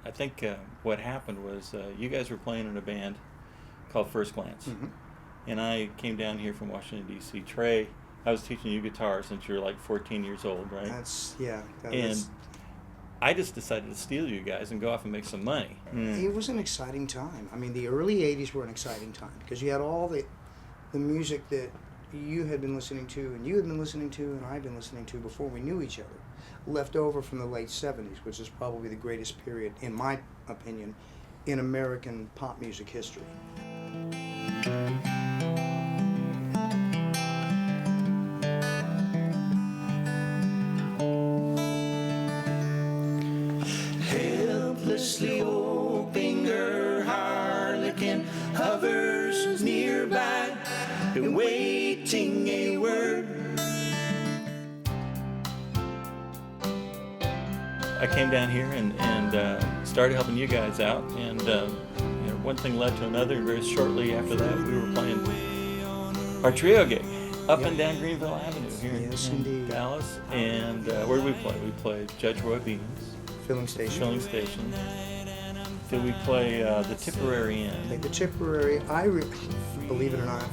I think what happened was you guys were playing in a band called First Glance, and I came down here from Washington D.C. Trey, I was teaching you guitar since you were like 14 years old, right? And I just decided to steal you guys and go off and make some money. It was an exciting time. I mean, the early '80s were an exciting time because you had all the music that you had been listening to, and you had been listening to, and I'd been listening to before we knew each other, left over from the late '70s, which is probably the greatest period, in my opinion, in American pop music history. Helplessly hoping her harlequin hovers nearby, awaiting a word. I came down here and started helping you guys out, and one thing led to another, and very shortly after that we were playing our trio gig up and down Greenville Avenue here in Dallas. And where did we play? We played Judge Roy Beans, Filling Station. Did we play the Tipperary Inn? Like the Tipperary, believe it or not,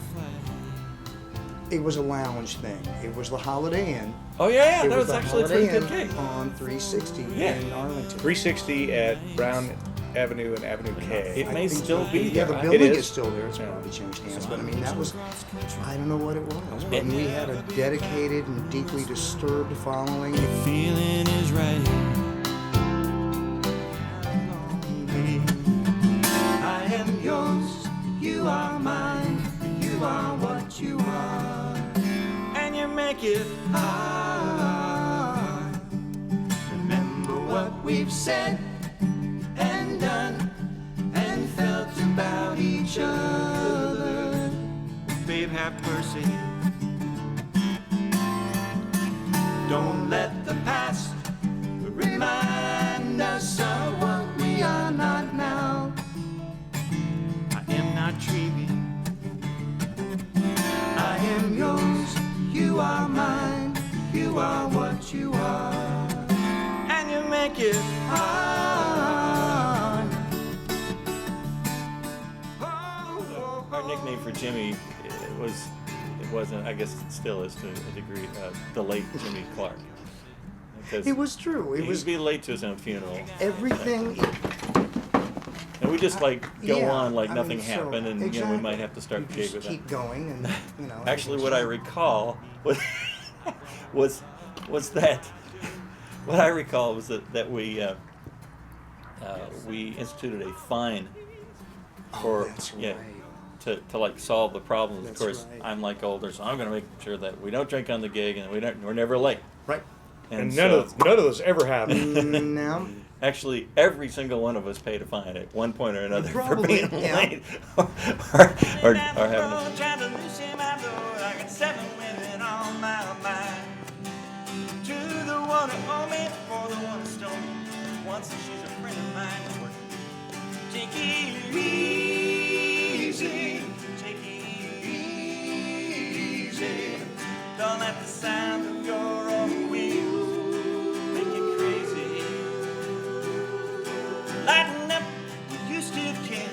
it was a lounge thing. It was the Holiday Inn. Oh yeah, that was actually a pretty good gig. On 360 in Arlington. 360 at Brown Avenue and Avenue K. It may still be there. Yeah, the building is still there. It's probably changed hands. But I mean, that was, I don't know what it was. But we had a dedicated and deeply disturbed following. The feeling is right. I am yours, you are mine, you are what you are, and you make it hard. Remember what we've said and done and felt about each other. Babe, have mercy. Don't let the past remind us of what we are not now. I am not dreaming. I am yours, you are mine, you are what you are, and you make it hard. Our nickname for Jimmy wasn't, I guess it still is to a degree, the late Jimmy Clark. It was true. He'd be late to his own funeral. Everything. And we just go on like nothing happened, and exactly. we might have to start the gig with that. Keep going, and Actually, what I recall was that what I recall was that we instituted a fine for to solve the problems. Of course, right. I'm older, so I'm going to make sure that we don't drink on the gig and we're never late. Right. And none of those ever happened. No. Actually, every single one of us paid a fine at one point or another for being late or having a... Trying to loosen my door, I got 7 women on my mind. To the one who owned me, for the one who stole me. Once she's a friend of mine. Take it easy, take it easy. Don't let the sound of your own wheels make you crazy. Lighten up what you still can.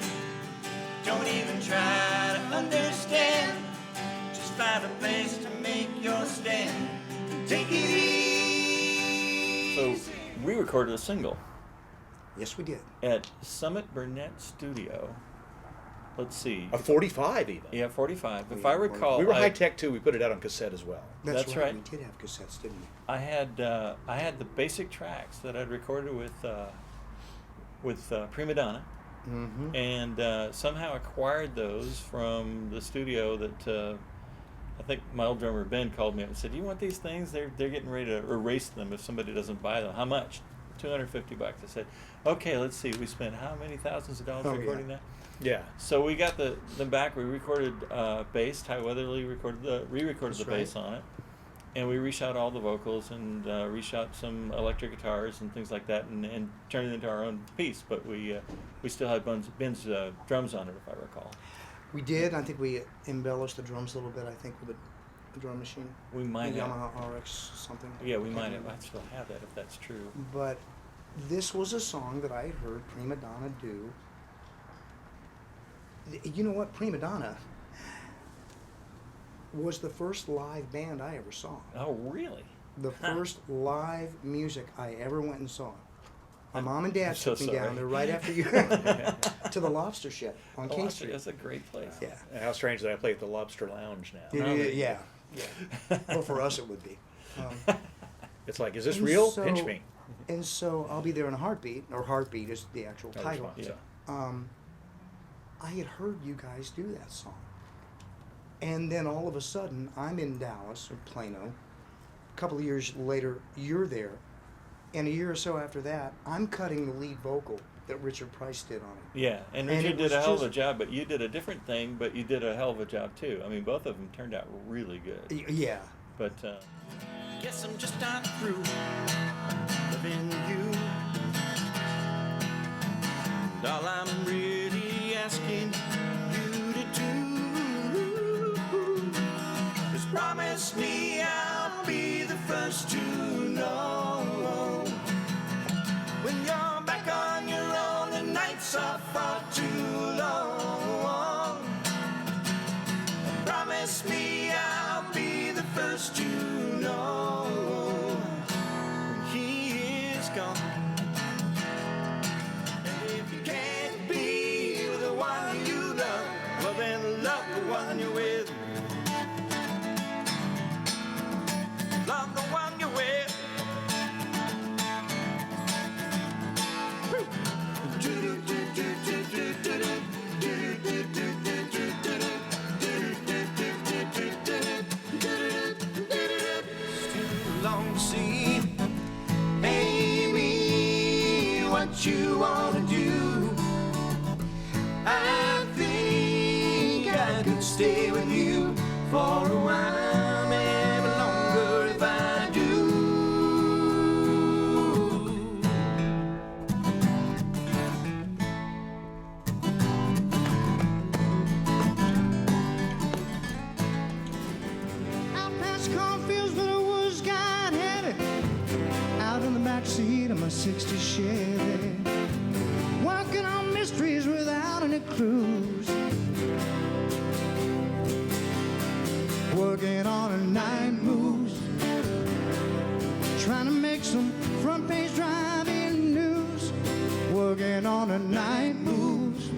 Don't even try to understand. Just find a place to make your stand. Take it easy. So we recorded a single. Yes, we did. At Summit Burnett Studio. Let's see. A 45 even. Yeah, 45. If I recall, we were high tech too. We put it out on cassette as well. That's right. We did have cassettes, didn't we? I had the basic tracks that I'd recorded with Prima Donna, and somehow acquired those from the studio that I think my old drummer Ben called me up and said, "Do you want these things? They're getting ready to erase them if somebody doesn't buy them. How much?" $250. I said, "Okay, let's see. We spent how many thousands of dollars recording that?" Yeah. So we got them back. We recorded bass. Ty Weatherly re-recorded the bass on it, and we reshot all the vocals and reshot some electric guitars and things like that, and turned it into our own piece. But we still had Ben's drums on it, if I recall. We did. I think we embellished the drums a little bit. I think with a drum machine. We might have. Yamaha RX something. Yeah, we might have. I still have that if that's true. But this was a song that I had heard Prima Donna do. You know what? Prima Donna was the first live band I ever saw. Oh, really? The first live music I ever went and saw. My mom and dad so took me down sorry. there right after you to the Lobster Shed on Oh, King Street. that's a great place. Yeah. And how strange that I play at the Lobster Lounge now. Yeah. Well, for us it would be. It's like, is this And real? so- Pinch me. And so I'll Be There in a Heartbeat, or Heartbeat is the actual No title. response. Yeah. I had heard you guys do that song. And then all of a sudden, I'm in Dallas or Plano. A couple of years later, you're there. And a year or so after that, I'm cutting the lead vocal that Richard Price did on it. Yeah, and And Richard it did was a hell of a just- job, but you did a different thing, but you did a hell of a job too. I mean, both of them turned out really good. Yeah. But Guess I'm just not through loving you. And all I'm really asking you to do is promise me I'll be the first to know when you're back on your own and nights are far too long. Promise me I'll be the first to know when he is gone. And if you can't be with the one you love, well then love the one you're with. Love the one you're with. Long to see, Amy, what you wanna do. I think I could stay with you for a while, maybe longer if I do. Out past cornfields where the woods got heavy, out in the back seat of my '60s Chevy, working on mysteries without any clues, working on a night moves, trying to make some front page driving news, working on a night moves.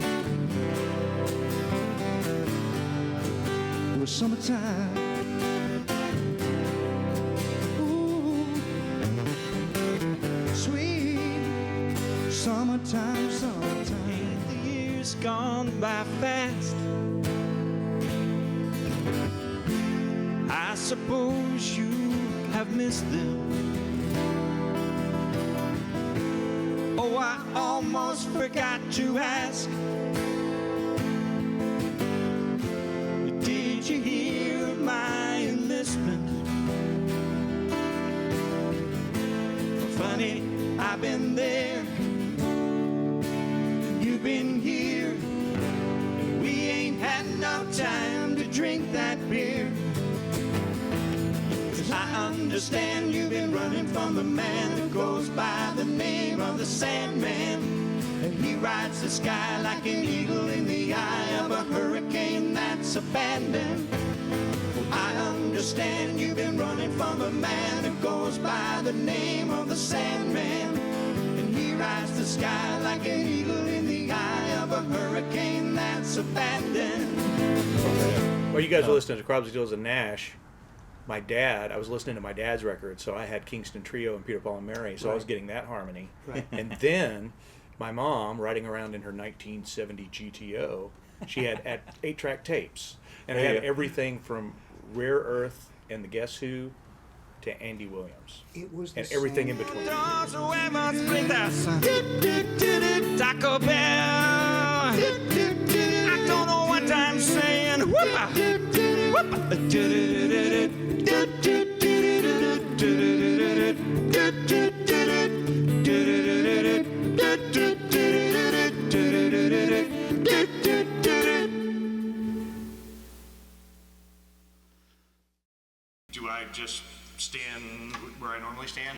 It was summertime. Ooh, sweet summertime, summertime. Ain't the years gone by fast? I suppose you have missed them. Oh, I almost forgot to ask. Did you hear my enlistment? Funny, I've been there. You've been here. We ain't had no time to drink that beer. 'Cause I understand you've been running from the man who goes by the name of the Sandman. And he rides the sky like an eagle in the eye of a hurricane that's abandoned. I understand you've been running from a man who goes by the name of the Sandman. And he rides the sky like an eagle in the eye of a hurricane that's abandoned. Well, you guys were listening to Crosby, Stills and Nash. I was listening to my dad's record, so I had Kingston Trio and Peter, Paul, and Mary, so I was getting that harmony. Right. And then my mom, riding around in her 1970 GTO, she had 8-track tapes. And I had Yeah. everything from Rare Earth and the Guess Who to Andy Williams. It was the And everything in same- between. Doors away must split us. Taco Bell. I don't know what I'm saying. Whoopa. Do I just stand where I normally stand?